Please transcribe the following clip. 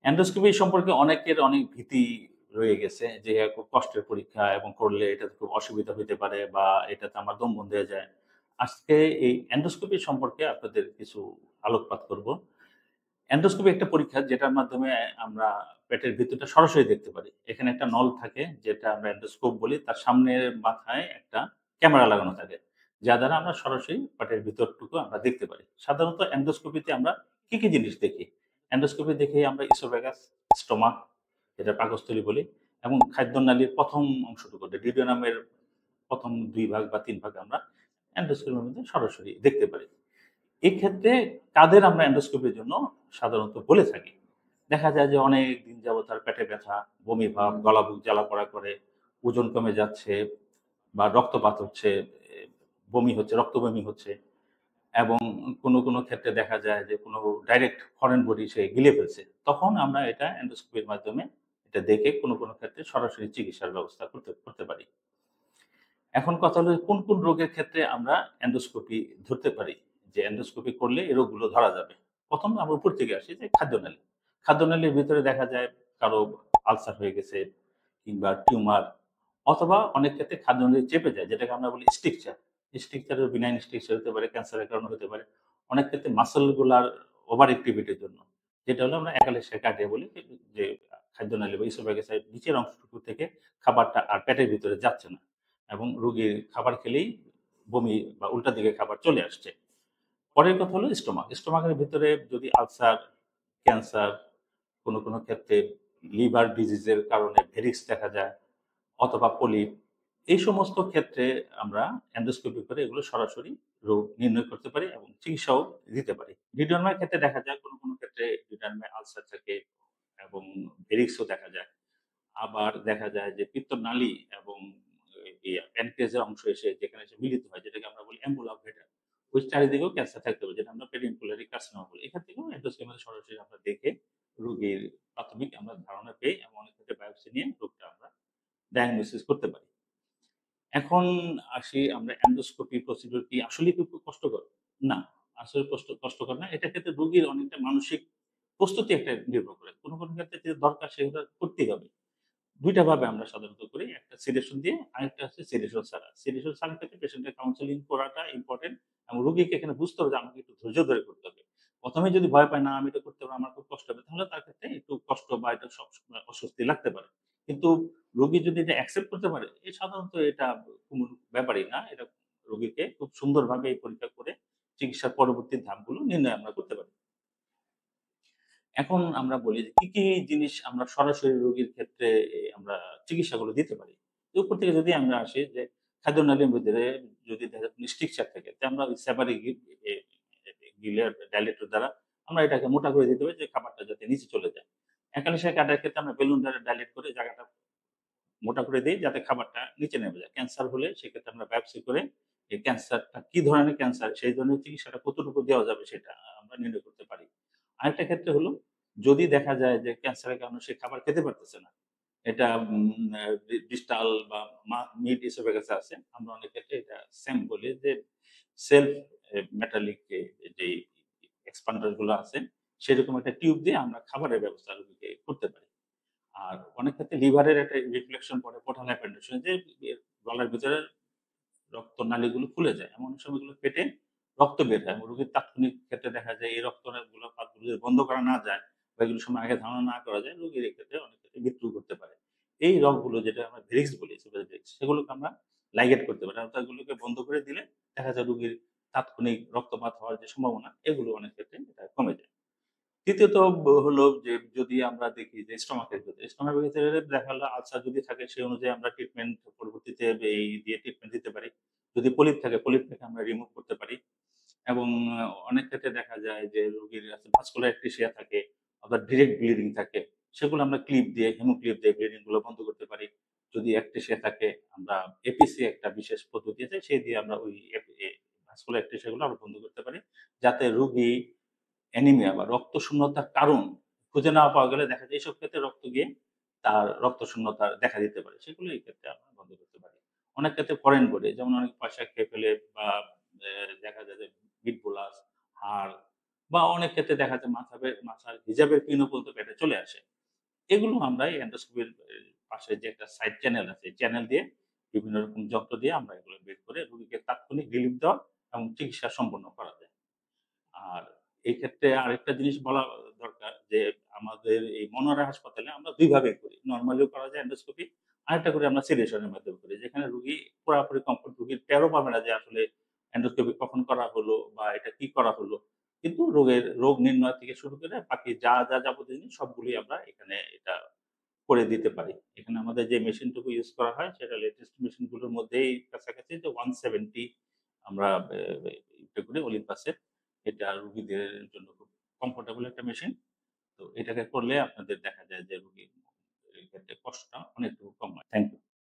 Endoscopy সম্পর্কে অনেকের অনেক ভীতি রয়ে গেছে যে খুব কষ্টের পরীক্ষা এবং করলে এটাতে খুব অসুবিধা হইতে পারে বা এটাতে আমার দম বন্ধ হয়ে যায়। আজকে এই এন্ডোস্কোপি সম্পর্কে আপনাদের কিছু আলোকপাত করব। এন্ডোস্কোপি একটা পরীক্ষা যেটার মাধ্যমে আমরা পেটের ভিতরটা সরাসরি দেখতে পারি। এখানে একটা নল থাকে যেটা আমরা এন্ডোস্কোপ বলি। তার সামনের মাথায় একটা ক্যামেরা লাগানো থাকে। যার দ্বারা আমরা সরাসরি পেটের ভিতরটুকু আমরা দেখতে পারি। সাধারণত এন্ডোস্কোপিতে আমরা কি জিনিস দেখি? এন্ডোস্কোপি দেখি আমরা ইসোফেগাস, স্টোমাক যেটা পাকস্থলী বলি এবং খাদ্যনালীর ১ম অংশটুকু ডিউওডেনামের ১ম ২ ভাগ বা ৩ ভাগ আমরা এন্ডোস্কোপির মধ্যে সরাসরি দেখতে পারি। এক্ষেত্রে কাদের আমরা এন্ডোস্কোপির জন্য সাধারণত বলে থাকি। দেখা যায় যে অনেক দিন যাবৎ তার পেটে ব্যথা, বমি ভাব, গলা বুক জ্বালা-পোড়া করে, ওজন কমে যাচ্ছে বা রক্তপাত হচ্ছে, বমি হচ্ছে, রক্ত বমি হচ্ছে এবং কোনো ক্ষেত্রে দেখা যায় যে কোনো ডাইরেক্ট ফরেন বডি সে গিলে ফেলছে। তখন আমরা এটা এন্ডোস্কোপির মাধ্যমে এটা দেখে কোনো ক্ষেত্রে সরাসরি চিকিৎসার ব্যবস্থা করতে পারি। এখন কথা হলো কোন রোগের ক্ষেত্রে আমরা এন্ডোস্কোপি ধরতে পারি? যে এন্ডোস্কোপি করলে এই রোগগুলো ধরা যাবে। ১ম আমরা উপর থেকে আসি যে খাদ্যনালী। খাদ্যনালীর ভিতরে দেখা যায় কারো আলসার হয়ে গেছে কিংবা টিউমার অথবা অনেক ক্ষেত্রে খাদ্যনালী চেপে যায় যেটাকে আমরা বলি স্ট্রিকচার। স্ট্রিকচারের বিনাইন স্ট্রিকচার হতে পারে, ক্যান্সারের কারণে হতে পারে। অনেক ক্ষেত্রে মাসল গুলার ওভার অ্যাক্টিভিটির জন্য। যেটা হলো আমরা একালেশিয়া কার্ডিয়া বলি যে খাদ্যনালী বা ইসোফেগাসের নিচের অংশটুকু থেকে খাবারটা আর পেটের ভিতরে যাচ্ছে না। এবং রোগীর খাবার খেলেই বমি বা উল্টা দিকে খাবার চলে আসছে। পরের কথা হলো স্টোমাক। স্টোমাকের ভিতরে যদি আলসার, ক্যান্সার, কোনো ক্ষেত্রে লিভার ডিজিজের কারণে ভেরিক্স দেখা যায় অথবা পলিপ, এই সমস্ত ক্ষেত্রে আমরা এন্ডোস্কোপি করে এগুলো সরাসরি রোগ নির্ণয় করতে পারি এবং চিকিৎসাও দিতে পারি। ডিউডেনামের ক্ষেত্রে দেখা যায় কোনো ক্ষেত্রে ডিউডেনামে আলসার থাকে এবং ভেরিক্সও দেখা যায়। আবার দেখা যায় যে পিত্তনালী এবং প্যানক্রিয়াসের অংশ এসে যেখানে এসে মিলিত হয় যেটাকে আমরা বলি অ্যাম্বুলা ভেটা। ওই চারিদিকেও ক্যান্সার থাকতে পারে যেটা আমরা পেরিনকুলারি কার্সিনোমা বলি। এখান থেকেও এন্ডোস্কোপি সরাসরি আমরা দেখে রোগীর প্রাথমিক আমরা ধারণা পেয়ে এবং অনেক ক্ষেত্রে বায়োপসি নিয়ে রোগটা আমরা ডায়াগনোসিস করতে পারি। এখন আসি আমরা এন্ডোস্কোপি প্রসিডিউর কি আসলেই কি খুব কষ্টকর? না, আসলে কষ্টকর না। এটার ক্ষেত্রে রোগীর অনেকটা মানসিক প্রস্তুতি একটা নির্ভর করে। কোনো ক্ষেত্রে যে দরকার সেগুলো করতেই হবে। ২ টা ভাবে আমরা সাধারণত করি। একটা সেডেশন দিয়ে, আরেকটা হচ্ছে সেডেশন ছাড়া। সেডেশন ছাড়ার ক্ষেত্রে পেশেন্টের কাউন্সেলিং করাটা ইম্পোর্টেন্ট এবং রোগীকে এখানে বুঝতে হবে যে আমাকে একটু ধৈর্য ধরে করতে হবে। ১ম এ যদি ভয় পায়, না আমি এটা করতে পারবো, আমার খুব কষ্ট হবে, তাহলে তার ক্ষেত্রে একটু কষ্ট বা এটা সবসময় অস্বস্তি লাগতে পারে। কিন্তু রোগী যদি এটা অ্যাকসেপ্ট করতে পারে, সাধারণত এটা কোন ব্যাপারই না। এটা রোগীকে খুব সুন্দরভাবে এই পরীক্ষা করে চিকিৎসার পরবর্তী ধাপগুলো নির্ণয় আমরা করতে পারি। এখন আমরা বলি যে কি জিনিস আমরা সরাসরি রোগীর ক্ষেত্রে আমরা চিকিৎসাগুলো দিতে পারি। তো উপর থেকে যদি আমরা আসি যে খাদ্যনালীর ভিতরে যদি দেখা যায় স্ট্রিকচার থাকে তাহলে আমরা ওই সেপারি এ গিলার ডাইলেটর দ্বারা আমরা এটাকে মোটা করে দিতে পারি যে খাবারটা যাতে নিচে চলে যায়। একালেশিয়া কাটার ক্ষেত্রে আমরা বেলুন দ্বারা ডাইলেট করে জায়গাটা মোটা করে দেই যাতে খাবারটা নিচে নেমে যায়। ক্যান্সার হলে সেক্ষেত্রে আমরা বায়োপসি করে এই ক্যান্সারটা কি ধরনের ক্যান্সার সেই ধরনের চিকিৎসাটা কতটুকু দেওয়া যাবে সেটা আমরা নির্ণয় করতে পারি। আরেকটা ক্ষেত্রে হলো যদি দেখা যায় যে ক্যান্সারের কারণে সে খাবার খেতে পারতেছে না। এটা ডিস্টাল বা মিড এসোফেগাস আছে। আমরা অনেক ক্ষেত্রে এটা SAM বলি যে সেলফ মেটালিক যেই এক্সপান্ডার গুলো আছে সেরকম একটা টিউব দিয়ে আমরা খাবারের ব্যবস্থা রোগীকে করতে পারি। আর অনেক ক্ষেত্রে লিভারের একটা রিফ্লেকশন পড়ে পোর্টাল হাইপারটেনশন যে গলার ভিতরে রক্তনালীগুলো ফুলে যায়। এমন সময়গুলো পেটে রক্ত বের হয়। রোগীর তাৎক্ষণিক ক্ষেত্রে দেখা যায় এই রক্তগুলো পাতগুলো যদি বন্ধ করা না যায় বা এগুলোর সময় আগে ধারণা না করা যায়, রোগীর এক্ষেত্রে অনেক ক্ষেত্রে মৃত্যু ঘটতে পারে। এই রগগুলো যেটা আমরা ভেরিক্স বলি, সুপার ভেরিক্স সেগুলোকে আমরা লাইগেট করতে পারি। অর্থাৎ এগুলোকে বন্ধ করে দিলে দেখা যায় রোগীর তাৎক্ষণিক রক্তপাত হওয়ার যে সম্ভাবনা এগুলো অনেক ক্ষেত্রে এটা কমে যায়। তৃতীয়ত হলো যে যদি আমরা দেখি যে স্টোমাকের ভেতরে, স্টোমাকের ভেতরে দেখা গেল আলসার যদি থাকে সেই অনুযায়ী আমরা ট্রিটমেন্ট পরবর্তীতে এই দিয়ে ট্রিটমেন্ট দিতে পারি। যদি পলিপ থাকে, পলিপটাকে আমরা রিমুভ করতে পারি এবং অনেক ক্ষেত্রে দেখা যায় যে রোগীর ভাস্কুলার একটেশিয়া থাকে অথবা ডিরেক্ট ব্লিডিং থাকে। সেগুলো আমরা ক্লিপ দিয়ে, হেমো ক্লিপ দিয়ে ব্লিডিং গুলো বন্ধ করতে পারি। যদি একটেশিয়া থাকে আমরা এপিসি একটা বিশেষ পদ্ধতি আছে সেই দিয়ে আমরা ওই ভাস্কুলার একটেশিয়া গুলো আমরা বন্ধ করতে পারি। যাতে রোগী অ্যানিমিয়া বা রক্তশূন্যতার কারণ খুঁজে না পাওয়া গেলে দেখা যায় এসব ক্ষেত্রে রক্ত গিয়ে তার রক্তশূন্যতা দেখা দিতে পারে। সেগুলো এই ক্ষেত্রে আমরা বন্ধ করতে পারি। অনেক ক্ষেত্রে ফরেন বডি যেমন অনেক পয়সা খেয়ে ফেলে বা দেখা যায় যে মিড বোলাস, হাড় বা অনেক ক্ষেত্রে দেখা যায় মাথার হিজাবের পিনও পর্যন্ত পেটে চলে আসে। এগুলো আমরা এই এন্ডোস্কোপির পাশে যে একটা সাইড চ্যানেল আছে, এই চ্যানেল দিয়ে বিভিন্ন রকম যন্ত্র দিয়ে আমরা এগুলো বের করে রোগীকে তাৎক্ষণিক রিলিফ দেওয়া এবং চিকিৎসা সম্পন্ন করা যায়। আর এই ক্ষেত্রে আরেকটা জিনিস বলা দরকার যে, আমাদের এই মনোয়ারা হাসপাতালে আমরা ২ ভাবে করি। নরমালিও করা যায় এন্ডোস্কোপি। আরেকটা করি আমরা সেডেশন এর মাধ্যমে করি। যেখানে রোগী পুরাপুরি কমফোর্ট, রোগীর টেরও পাবে না যে আসলে এন্ডোস্কোপি কখন করা হলো বা এটা কি করা হলো। কিন্তু রোগ নির্ণয় থেকে শুরু করে বাকি যা যাবতীয় জিনিস সবগুলোই আমরা এখানে এটা করে দিতে পারি। এখানে আমাদের যে মেশিনটুকু ইউজ করা হয় সেটা লেটেস্ট মেশিন গুলোর মধ্যেই কাছাকাছি যে 170 আমরা ইটা করি ওলিম্পাসের। এটা রোগীদের জন্য খুব কমফোর্টেবল একটা মেশিন। তো এটাকে করলে আপনাদের দেখা যায় যে রোগীর এক্ষেত্রে কষ্টটা অনেকটুকু কম হয়। Thank you.